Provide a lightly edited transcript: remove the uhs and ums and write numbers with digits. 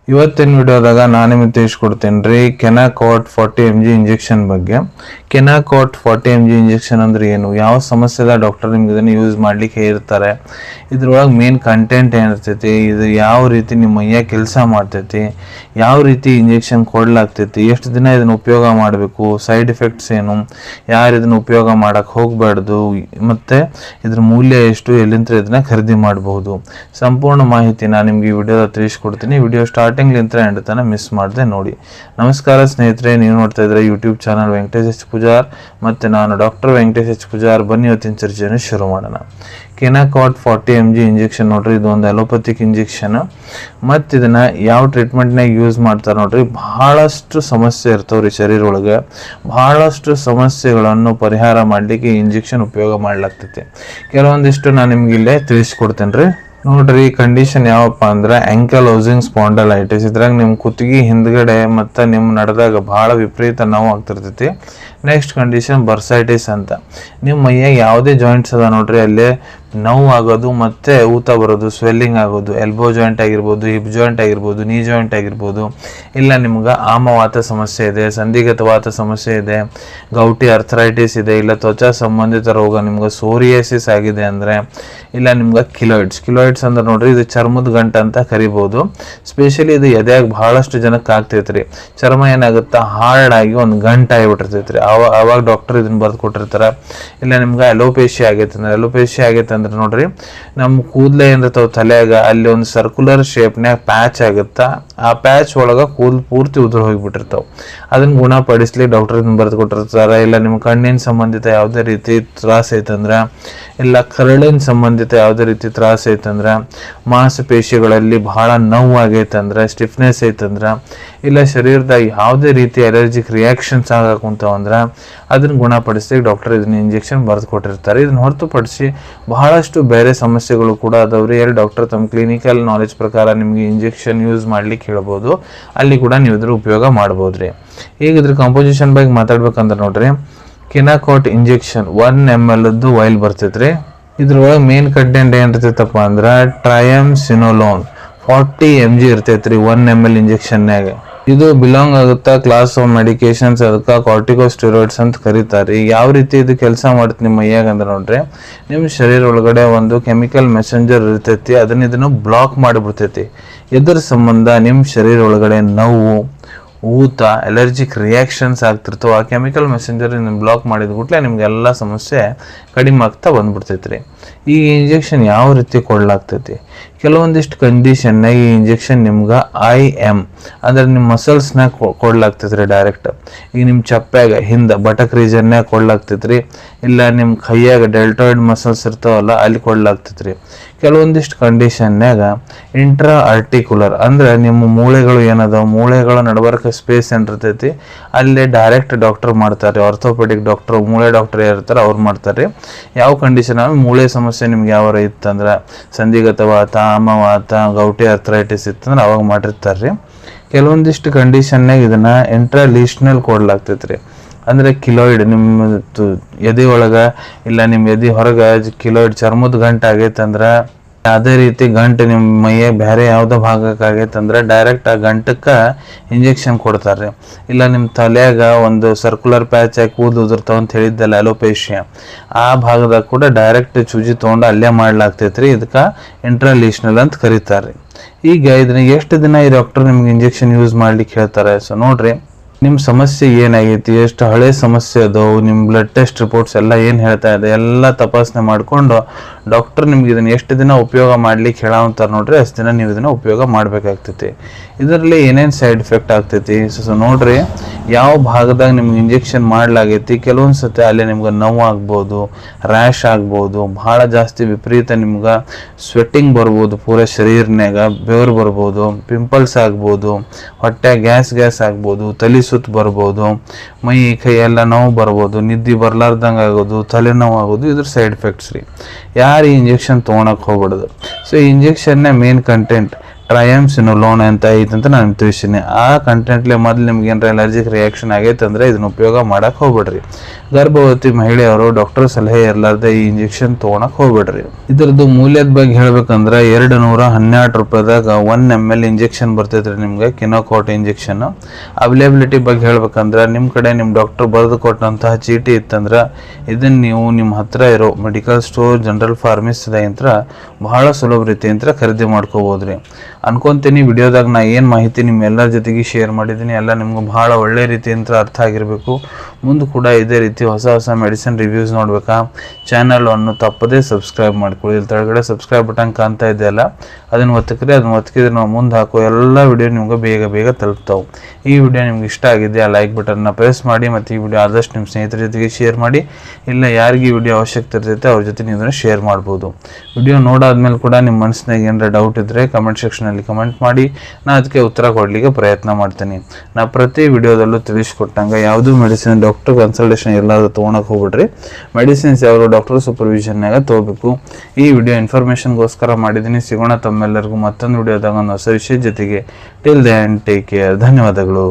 ಇವತ್ತಿನ ವಿಡಿಯೋದಾಗ ನಾನು ನಿಮಗೆ ತಿಳಿಸ್ಕೊಡ್ತೀನಿ ರೀ ಕೆನಾಕಾಟ್ 40 mg ಇಂಜೆಕ್ಷನ್ ಬಗ್ಗೆ. ಕೆನಾಕಾಟ್ 40 mg ಇಂಜೆಕ್ಷನ್ ಅಂದ್ರೆ ಏನು, ಯಾವ ಸಮಸ್ಯೆದ ಡಾಕ್ಟರ್ ನಿಮ್ಗೆ ಇದನ್ನು ಯೂಸ್ ಮಾಡ್ಲಿಕ್ಕೆ ಇರ್ತಾರೆ, ಇದ್ರೊಳಗೆ ಮೇನ್ ಕಂಟೆಂಟ್ ಏನಿರ್ತೈತಿ, ಇದು ಯಾವ ರೀತಿ ನಿಮ್ಮ ಮೈಯ ಕೆಲಸ ಮಾಡ್ತೈತಿ, ಯಾವ ರೀತಿ ಇಂಜೆಕ್ಷನ್ ಕೊಡ್ಲಾಗ್ತೈತಿ, ಎಷ್ಟು ದಿನ ಇದನ್ನು ಉಪಯೋಗ ಮಾಡಬೇಕು, ಸೈಡ್ ಎಫೆಕ್ಟ್ಸ್ ಏನು, ಯಾರು ಇದನ್ನು ಉಪಯೋಗ ಮಾಡಕ್ಕೆ ಹೋಗಬಾರ್ದು, ಮತ್ತು ಇದ್ರ ಮೂಲ್ಯ ಎಷ್ಟು, ಎಲ್ಲಿಂದ ಇದನ್ನ ಖರೀದಿ ಮಾಡಬಹುದು, ಸಂಪೂರ್ಣ ಮಾಹಿತಿ ನಾನು ನಿಮ್ಗೆ ಈ ವಿಡಿಯೋದ ತಿಳಿಸ್ಕೊಡ್ತೀನಿ. ವಿಡಿಯೋ ಸ್ಟಾರ್ಟಿಂಗ್ಲಿಂದ ಎಂಡ್ ತನಕ ಮಿಸ್ ಮಾಡದೆ ನೋಡಿ. ನಮಸ್ಕಾರ ಸ್ನೇಹಿತರೆ, ನೀವು ನೋಡ್ತಾ ಇದ್ರೆ YouTube channel Venkatesh H Poojar ಮತ್ತು ನಾನು ಡಾಕ್ಟರ್ ವೆಂಕಟೇಶ್ ಎಚ್ ಪೂಜಾರ್. ಬನ್ನಿ ಇವತ್ತಿನ ಚರ್ಚೆಯನ್ನು ಶುರು ಮಾಡೋಣ. ಕೆನಾಕಾಟ್ 40 mg ಇಂಜೆಕ್ಷನ್ ನೋಡ್ರಿ, ಇದು ಒಂದು ಅಲೋಪತಿಕ್ ಇಂಜೆಕ್ಷನ್. ಮತ್ತು ಇದನ್ನು ಯಾವ ಟ್ರೀಟ್ಮೆಂಟ್ನಾಗ ಯೂಸ್ ಮಾಡ್ತಾರೆ ನೋಡ್ರಿ, ಬಹಳಷ್ಟು ಸಮಸ್ಯೆ ಇರ್ತಾವ್ರಿ ಶರೀರ ಒಳಗೆ, ಬಹಳಷ್ಟು ಸಮಸ್ಯೆಗಳನ್ನು ಪರಿಹಾರ ಮಾಡಲಿಕ್ಕೆ ಈ ಇಂಜೆಕ್ಷನ್ ಉಪಯೋಗ ಮಾಡ್ಲಾಗ್ತೈತಿ. ಕೆಲವೊಂದಿಷ್ಟು ನಾನು ನಿಮ್ಗೆ ಇಲ್ಲೇ ತಿಳಿಸ್ಕೊಡ್ತೇನೆ ರೀ. ನೋಡ್ರಿ, ಕಂಡೀಷನ್ ಯಾವಪ್ಪ ಅಂದ್ರೆ ಆಂಕಲೋಸಿಂಗ್ ಸ್ಪಾಂಡಲೈಟಿಸ್. ಇದ್ರಾಗ ನಿಮ್ಮ ಕುತ್ತಿಗೆ ಹಿಂದ್ಗಡೆ ಮತ್ತು ನಿಮ್ಮ ನಡೆದಾಗ ಭಾಳ ವಿಪರೀತ ನೋವು ಆಗ್ತಿರ್ತೈತಿ. ನೆಕ್ಸ್ಟ್ ಕಂಡೀಷನ್ ಬರ್ಸೈಟಿಸ್ ಅಂತ. ನಿಮ್ಮ ಮೈಯಾಗ ಯಾವುದೇ ಜಾಯಿಂಟ್ಸ್ ಅದ ನೋಡ್ರಿ, ಅಲ್ಲೇ ನೋವು ಆಗೋದು ಮತ್ತು ಊತ ಬರೋದು, ಸ್ವೆಲ್ಲಿಂಗ್ ಆಗೋದು, ಎಲ್ಬೋ ಜಾಯಿಂಟ್ ಆಗಿರ್ಬೋದು, ಹಿಪ್ ಜಾಯಿಂಟ್ ಆಗಿರ್ಬೋದು, ನೀ ಜಾಯಿಂಟ್ ಆಗಿರ್ಬೋದು, ಇಲ್ಲ ನಿಮ್ಗೆ ಆಮವಾತ ಸಮಸ್ಯೆ ಇದೆ, ಸಂಧಿಗತವಾತ ಸಮಸ್ಯೆ ಇದೆ, ಗೌಟಿ ಅರ್ಥರೈಟಿಸ್ ಇದೆ, ಇಲ್ಲ ತ್ವಚಾ ಸಂಬಂಧಿತ ರೋಗ, ನಿಮ್ಗೆ ಸೋರಿಯಾಸಿಸ್ ಆಗಿದೆ ಅಂದರೆ, ಇಲ್ಲ ನಿಮ್ಗೆ ಕಿಲೋಯಿಡ್ಸ್ ಅಂದ್ರೆ ನೋಡ್ರಿ, ಇದು ಚರ್ಮದ ಗಂಟು ಅಂತ ಕರಿಬೋದು. ಸ್ಪೆಷಲಿ ಇದು ಎದೆಯಾಗ ಬಹಳಷ್ಟು ಜನಕ್ಕೆ ಆಗ್ತೈತ್ರಿ. ಚರ್ಮ ಏನಾಗುತ್ತೆ, ಹಾರ್ಡ್ ಆಗಿ ಒಂದು ಗಂಟು ಆಗಿಬಿಟ್ಟಿರ್ತೈತ್ರಿ. ಅವಾಗ ಡಾಕ್ಟರ್ ಇದನ್ನ ಬರ್ದು ಕೊಟ್ಟಿರ್ತಾರೆ. ಇಲ್ಲ ನಿಮ್ಗೆ ಅಲೋಪೇಶಿಯಾ ಆಗೈತೆ ಅಂದ್ರೆ ನೋಡ್ರಿ, ನಮ್ಮ ಕೂದಲೇ ಏನಿರ್ತಾವ ತಲೆಯಾಗ, ಅಲ್ಲಿ ಒಂದು ಸರ್ಕ್ಯುಲರ್ ಶೇಪ್ನ್ಯಾಗ ಪ್ಯಾಚ್ ಆಗುತ್ತಾ, ಆ ಪ್ಯಾಚ್ ಒಳಗೆ ಕೂದಲು ಪೂರ್ತಿ ಉದುರು ಹೋಗಿಬಿಟ್ಟಿರ್ತಾವ. ಅದನ್ನ ಗುಣಪಡಿಸ್ಲಿ ಡಾಕ್ಟರ್ ಇದನ್ನ ಬರ್ದು ಕೊಟ್ಟಿರ್ತಾರೆ. ಇಲ್ಲ ನಿಮ್ಮ ಕಣ್ಣಿನ ಸಂಬಂಧಿತ ಯಾವುದೇ ರೀತಿ ತ್ರಾಸ ಐತಂದ್ರೆ, ಇಲ್ಲ ಕರಳಿನ ಸಂಬಂಧಿತ ಯಾವುದೇ ರೀತಿ ತ್ರಾಸ ಐತಂದ್ರೆ, ಮಾಂಸಪೇಶಿಗಳಲ್ಲಿ ಬಹಳ ನೋವು ಆಗೈತಂದ್ರೆ, ಸ್ಟಿಫ್ನೆಸ್ ಐತಂದ್ರೆ, ಇಲ್ಲ ಶರೀರದಾಗ ಯಾವುದೇ ರೀತಿ ಅಲರ್ಜಿಕ್ ರಿಯಾಕ್ಷನ್ಸ್ ಆಗಕ್ಕಂತವಂದ್ರೆ ಅದನ್ನ ಗುಣಪಡಿಸಿ ಡಾಕ್ಟರ್ ಇದನ್ನ ಇಂಜೆಕ್ಷನ್ ಬರೆದು ಕೊಟ್ಟಿರ್ತಾರೆ. ಇದನ್ನ ಹೊರತುಪಡಿಸಿ ಬಹಳಷ್ಟು ಬೇರೆ ಸಮಸ್ಯೆಗಳು ಕೂಡ ಅದಾವ್ರಿ. ಎಲ್ಲಿ ಡಾಕ್ಟರ್ ತಮ್ಮ ಕ್ಲಿನಿಕಲ್ ನಾಲೆಜ್ ಪ್ರಕಾರ ನಿಮಗೆ ಇಂಜೆಕ್ಷನ್ ಯೂಸ್ ಮಾಡ್ಲಿಕ್ಕೆ ಹೇಳ್ಬೋದು, ಅಲ್ಲಿ ಕೂಡ ನೀವು ಇದ್ರ ಉಪಯೋಗ ಮಾಡ್ಬೋದ್ರಿ. ಈಗ ಇದ್ರ ಕಂಪೋಸಿಷನ್ ಬಗ್ಗೆ ಮಾತಾಡ್ಬೇಕಂದ್ರೆ ನೋಡ್ರಿ, ಕೆನಾಕಾಟ್ ಇಂಜೆಕ್ಷನ್ 1 ml ವೈಲ್ ಬರ್ತೈತ್ರಿ. ಇದ್ರೊಳಗೆ ಮೇನ್ ಕಂಟೆಂಟ್ ಏನಿರ್ತೈತಪ್ಪ ಅಂದ್ರೆ ಟ್ರಯಮ್ಸಿನೋಲೋನ್ 40 mg ಇರ್ತೈತ್ರಿ 1 ml ಇಂಜೆಕ್ಷನ್ಯಾಗ. ಇದು ಬಿಲಾಂಗ್ ಆಗುತ್ತಾ ಕ್ಲಾಸ್ ಆಫ್ ಮೆಡಿಕೇಶನ್ಸ್, ಅದಕ್ಕೆ ಕಾರ್ಟಿಕೋಸ್ಟೆರಾಯ್ಡ್ಸ್ ಅಂತ ಕರೀತಾರೆ. ಯಾವ ರೀತಿ ಇದು ಕೆಲಸ ಮಾಡುತ್ತೆ ನಿಮ್ಮ ಮೈಯಾಗ ಅಂದ್ರೆ ನೋಡ್ರಿ, ನಿಮ್ಮ ಶರೀರ ಒಳಗಡೆ ಒಂದು ಕೆಮಿಕಲ್ ಮೆಸೆಂಜರ್ ಇರ್ತೈತಿ, ಇದನ್ನು ಬ್ಲಾಕ್ ಮಾಡಿಬಿಡ್ತೈತಿ. ಇದರ ಸಂಬಂಧ ನಿಮ್ಮ ಶರೀರ ಒಳಗಡೆ ನೋವು, ಊತ, ಅಲರ್ಜಿಕ್ ರಿಯಾಕ್ಷನ್ಸ್ ಆಗ್ತಿರ್ತಾವ. ಆ ಕೆಮಿಕಲ್ ಮೆಸೆಂಜರ್ ಬ್ಲಾಕ್ ಮಾಡಿದ ಕೂಡಲೇ ನಿಮ್ಗೆಲ್ಲ ಸಮಸ್ಯೆ ಕಡಿಮೆ ಆಗ್ತಾ ಬಂದ್ಬಿಡ್ತೈತ್ರಿ. ಈ ಇಂಜೆಕ್ಷನ್ ಯಾವ ರೀತಿ ಕೊಡ್ಲಾಗ್ತೈತಿ, ಕೆಲವೊಂದಿಷ್ಟು ಕಂಡೀಷನ್ನಾಗ ಈ ಇಂಜೆಕ್ಷನ್ ನಿಮ್ಗೆ IM ಅಂದ್ರೆ ನಿಮ್ಮ ಮಸಲ್ಸ್ನಾಗ ಕೊಡ್ಲಾಗ್ತೈತ್ರಿ ಡೈರೆಕ್ಟ್. ಈಗ ನಿಮ್ಮ ಚಪ್ಪ್ಯಾಗ ಹಿಂದೆ ಬಟಕ್ ರೀಜನ್ನಾಗ ಕೊಡ್ಲಾಗ್ತೈತ್ರಿ, ಇಲ್ಲ ನಿಮ್ಮ ಕೈಯಾಗ ಡೆಲ್ಟಾಯ್ಡ್ ಮಸಲ್ಸ್ ಇರ್ತಾವಲ್ಲ ಅಲ್ಲಿ ಕೊಡ್ಲಾಗ್ತೈತ್ರಿ. ಕೆಲವೊಂದಿಷ್ಟು ಕಂಡೀಷನ್ನಾಗ ಇಂಟ್ರಾ ಆರ್ಟಿಕ್ಯುಲರ್ ಅಂದ್ರೆ ನಿಮ್ಮ ಮೂಳೆಗಳು ಏನದಾವ, ಮೂಳೆಗಳ ನಡಬರ್ಕ ಸ್ಪೇಸ್ ಏನಿರ್ತೈತಿ ಅಲ್ಲೇ ಡೈರೆಕ್ಟ್ ಡಾಕ್ಟರ್ ಮಾಡ್ತಾರೆ. ಆರ್ಥೋಪೆಡಿಕ್ ಡಾಕ್ಟರ್, ಮೂಳೆ ಡಾಕ್ಟರ್ ಇರ್ತಾರೆ, ಅವ್ರು ಮಾಡ್ತಾರೆ. ಯಾವ ಕಂಡೀಷನ್ ಮೂಳೆ ಸಮಸ್ಯೆ ನಿಮ್ಗೆ ಯಾವಾರ ಇತ್ತಂದ್ರೆ, ಸಂಧಿಗತವಾತ, ಆಮವಾತ, ಗೌಟಿ ಅರ್ಥರೈಟಿಸ್ ಇತ್ತಂದ್ರೆ ಅವಾಗ ಮಾಡಿರ್ತಾರ್ರಿ. ಕೆಲವೊಂದಿಷ್ಟು ಕಂಡೀಷನ್ನಾಗ ಇದನ್ನ ಇಂಟ್ರಾಲೀಷನಲ್ ಕೊಡ್ಲಾಗ್ತೈತ್ರಿ. ಅಂದ್ರೆ ಕಿಲೋಯಿಡ್ ನಿಮ್ಮ ಎದೆ ಒಳಗೆ ಇಲ್ಲ ನಿಮ್ಮ ಎದೆ ಹೊರಗೆ ಕಿಲೋಯಿಡ್ ಚರ್ಮದ ಗಂಟು ಆಗೈತಂದ್ರೆ, ಅದೇ ರೀತಿ ಗಂಟು ನಿಮ್ಮ ಮೈಯ ಬೇರೆ ಯಾವುದೋ ಭಾಗಕ್ಕೆ ಆಗೈತಂದ್ರೆ ಡೈರೆಕ್ಟ್ ಆ ಗಂಟಕ್ಕೆ ಇಂಜೆಕ್ಷನ್ ಕೊಡ್ತಾರೆ. ಇಲ್ಲ ನಿಮ್ಮ ತಲೆಯಾಗ ಒಂದು ಸರ್ಕ್ಯುಲರ್ ಪ್ಯಾಚ್ ಆಗಿ ಕೂದಲು ಉದುರ್ತಾವ ಅಂತ ಹೇಳಿದ್ದಲ್ಲ ಅಲೋಪೇಶಿಯಾ, ಆ ಭಾಗದಾಗ ಕೂಡ ಡೈರೆಕ್ಟ್ ಚೂಜಿ ತೊಗೊಂಡು ಅಲ್ಲೇ ಮಾಡ್ಲಾಗ್ತೈತ್ರಿ. ಇದಕ್ಕೆ ಇಂಟ್ರಾಲೀಷನಲ್ ಅಂತ ಕರೀತಾರೆ. ಈಗ ಇದನ್ನ ಎಷ್ಟು ದಿನ ಈ ಡಾಕ್ಟರ್ ನಿಮ್ಗೆ ಇಂಜೆಕ್ಷನ್ ಯೂಸ್ ಮಾಡ್ಲಿಕ್ಕೆ ಹೇಳ್ತಾರೆ. ಸೊ ನೋಡ್ರಿ, ನಿಮ್ಮ ಸಮಸ್ಯೆ ಏನಾಗೈತಿ, ಎಷ್ಟು ಹಳೆ ಸಮಸ್ಯೆ ಅದಾವು, ನಿಮ್ಮ ಬ್ಲಡ್ ಟೆಸ್ಟ್ ರಿಪೋರ್ಟ್ಸ್ ಎಲ್ಲ ಏನು ಹೇಳ್ತಾ ಇದೆ ಎಲ್ಲ ತಪಾಸಣೆ ಮಾಡಿಕೊಂಡು ಡಾಕ್ಟರ್ ನಿಮ್ಗೆ ಇದನ್ನು ಎಷ್ಟು ದಿನ ಉಪಯೋಗ ಮಾಡ್ಲಿಕ್ಕೆ ಹೇಳಂತಾರೆ ನೋಡ್ರಿ, ಅಷ್ಟು ದಿನ ನೀವು ಇದನ್ನು ಉಪಯೋಗ ಮಾಡಬೇಕಾಗ್ತೈತಿ. ಇದರಲ್ಲಿ ಏನೇನು ಸೈಡ್ ಎಫೆಕ್ಟ್ ಆಗ್ತೈತಿ. ಸೊ ನೋಡ್ರಿ, ಯಾವ ಭಾಗದಾಗ ನಿಮ್ಗೆ ಇಂಜೆಕ್ಷನ್ ಮಾಡ್ಲಾಗೈತಿ, ಕೆಲವೊಂದು ಸತಿ ಅಲ್ಲಿ ನಿಮ್ಗೆ ನೋವು ಆಗ್ಬೋದು, ರ್ಯಾಶ್ ಆಗ್ಬೋದು, ಭಾಳ ಜಾಸ್ತಿ ವಿಪರೀತ ನಿಮ್ಗೆ ಸ್ವೆಟ್ಟಿಂಗ್ ಬರ್ಬೋದು, ಪೂರ ಶರೀರನ್ಯಾಗ ಬೆವರು ಬರ್ಬೋದು, ಪಿಂಪಲ್ಸ್ ಆಗ್ಬೋದು, ಹೊಟ್ಟೆ ಗ್ಯಾಸ್ ಆಗ್ಬೋದು, ತಲೆ ಸುತ್ತು ಬರ್ಬೋದು, ಮೈ ಕೈ ಎಲ್ಲ ನೋವು ಬರ್ಬೋದು, ನಿದ್ದೆ ಬರ್ಲಾರ್ದಂಗೆ ಆಗೋದು, ತಲೆನೋವು ಆಗೋದು, ಇದ್ರ ಸೈಡ್ ಎಫೆಕ್ಟ್ಸ್ ರೀ. ಯಾರು ಈ ಇಂಜೆಕ್ಷನ್ ತೊಗೊಳಕ್ಕೆ ಹೋಗ್ಬಿಡೋದು. ಸೊ ಈ ಇಂಜೆಕ್ಷನ್ನ ಮೇನ್ ಕಂಟೆಂಟ್ ಟ್ರಯಮ್ಸಿನೋಲೋನ್ ಅಂತ ಐತಂತ ನಾನು ತಿಳಿಸ್ತೀನಿ. ಆ ಕಂಟೆಂಟ್ಲೆ ಮೊದಲು ನಿಮ್ಗೆ ಏನಾರ ಅಲರ್ಜಿಕ್ ರಿಯಾಕ್ಷನ್ ಆಗೈತೆ ಅಂದರೆ ಇದನ್ನ ಉಪಯೋಗ ಮಾಡಕ್ಕೆ ಹೋಗ್ಬೇಡ್ರಿ. ಗರ್ಭವತಿ ಮಹಿಳೆಯರು ಡಾಕ್ಟರ್ ಸಲಹೆ ಇರಲಾರ್ದೆ ಈ ಇಂಜೆಕ್ಷನ್ ತೊಗೊಳಕ್ ಹೋಗ್ಬೇಡ್ರಿ. ಇದ್ರದ್ದು ಮೂಲ್ಯದ ಬಗ್ಗೆ ಹೇಳ್ಬೇಕಂದ್ರೆ 212 ರೂಪಾಯಿದಾಗ 1 ml ಇಂಜೆಕ್ಷನ್ ಬರ್ತೈತ್ರಿ ನಿಮ್ಗೆ ಕಿನೋಕಾಟ್ ಇಂಜೆಕ್ಷನ್. ಅವೈಲೇಬಿಲಿಟಿ ಬಗ್ಗೆ ಹೇಳ್ಬೇಕಂದ್ರೆ ನಿಮ್ಮ ಕಡೆ ನಿಮ್ಮ ಡಾಕ್ಟರ್ ಬರೆದು ಕೊಟ್ಟಂತಹ ಚೀಟಿ ಇತ್ತಂದ್ರೆ ಇದನ್ನ ನೀವು ನಿಮ್ಮ ಹತ್ರ ಇರೋ ಮೆಡಿಕಲ್ ಸ್ಟೋರ್, ಜನರಲ್ ಫಾರ್ಮಸಿದಾಗಿಂತ್ರ ಬಹಳ ಸುಲಭ ರೀತಿಯಿಂದ ಖರೀದಿ ಮಾಡ್ಕೋಬೋದ್ರಿ. ಅನ್ಕೊಂತೀನಿ ವಿಡಿಯೋದಾಗ ನಾ ಏನು ಮಾಹಿತಿ ನಿಮ್ಮೆಲ್ಲರ ಜೊತೆಗೆ ಶೇರ್ ಮಾಡಿದ್ದೀನಿ ಎಲ್ಲ ನಿಮ್ಗೆ ಬಹಳ ಒಳ್ಳೆ ರೀತಿಯಿಂದ ಅರ್ಥ ಆಗಿರಬೇಕು. ಮುಂದೆ ಕೂಡ ಇದೇ ರೀತಿ ಹೊಸ ಮೆಡಿಸಿನ್ ರಿವ್ಯೂಸ್ ನೋಡ್ಬೇಕಾ ಚಾನಲ್ ಅನ್ನು ತಪ್ಪದೇ ಸಬ್ಸ್ಕ್ರೈಬ್ ಮಾಡ್ಕೊಳ್ಳಿ. ಇಲ್ಲಿ ಕೆಳಗಡೆ ಸಬ್ಸ್ಕ್ರೈಬ್ ಬಟನ್ ಕಾಣ್ತಾ ಇದೆಯಲ್ಲ ಅದನ್ನು ಒತ್ತಿದ್ರೆ ನಾವು ಮುಂದೆ ಹಾಕೋ ಎಲ್ಲ ವಿಡಿಯೋ ನಿಮ್ಗೆ ಬೇಗ ತಲುಪ್ತಾವೆ. ಈ ವಿಡಿಯೋ ನಿಮ್ಗೆ ಇಷ್ಟ ಆಗಿದೆ ಆ ಲೈಕ್ ಬಟನ್ನ ಪ್ರೆಸ್ ಮಾಡಿ ಮತ್ತು ಈ ವಿಡಿಯೋ ಆದಷ್ಟು ನಿಮ್ಮ ಸ್ನೇಹಿತರ ಜೊತೆಗೆ ಶೇರ್ ಮಾಡಿ. ಇಲ್ಲ ಯಾರಿಗೆ ಈ ವಿಡಿಯೋ ಅವಶ್ಯಕತೆ ಇರ್ತೈತೆ ಅವ್ರ ಜೊತೆ ನೀವು ಇದನ್ನು ಶೇರ್ ಮಾಡ್ಬೋದು. ವಿಡಿಯೋ ನೋಡಾದ್ಮೇಲೆ ಕೂಡ ನಿಮ್ಮ ಮನಸ್ಸಿನಾಗ ಏನಾರ ಡೌಟ್ ಇದ್ದರೆ ಕಮೆಂಟ್ ಸೆಕ್ಷನಲ್ಲಿ ಕಮೆಂಟ್ ಮಾಡಿ ನಾನು ಅದಕ್ಕೆ ಉತ್ತರ ಕೊಡಲಿಕ್ಕೆ ಪ್ರಯತ್ನ ಮಾಡ್ತೀನಿ. ನಾ ಪ್ರತಿ ವಿಡಿಯೋದಲ್ಲೂ ತಿಳಿಸ್ಕೊಟ್ಟಂಗೆ ಯಾವುದೂ ಮೆಡಿಸಿನ್ ಡಾಕ್ಟರ್ ಕನ್ಸಲ್ಟೇಷನ್ ಎಲ್ಲಾದ್ರೂ ತೊಗೊಳಕ್ಕೆ ಹೋಗ್ಬಿಡ್ರಿ. ಮೆಡಿಸಿನ್ಸ್ ಯಾವುದು ಡಾಕ್ಟರ್ ಸೂಪರ್ವಿಷನ್ನಾಗ ತೊಗೋಬೇಕು. ಈ ವಿಡಿಯೋ ಇನ್ಫಾರ್ಮೇಷನ್ಗೋಸ್ಕರ ಮಾಡಿದ್ದೀನಿ. ಸಿಗೋಣ ತಮ್ಮೆಲ್ಲರಿಗೂ ಮತ್ತೊಂದು ವಿಡಿಯೋದಾಗ ಒಂದು ಹೊಸ ವಿಷಯದ ಜೊತೆಗೆ. Till then take care. ಧನ್ಯವಾದಗಳು.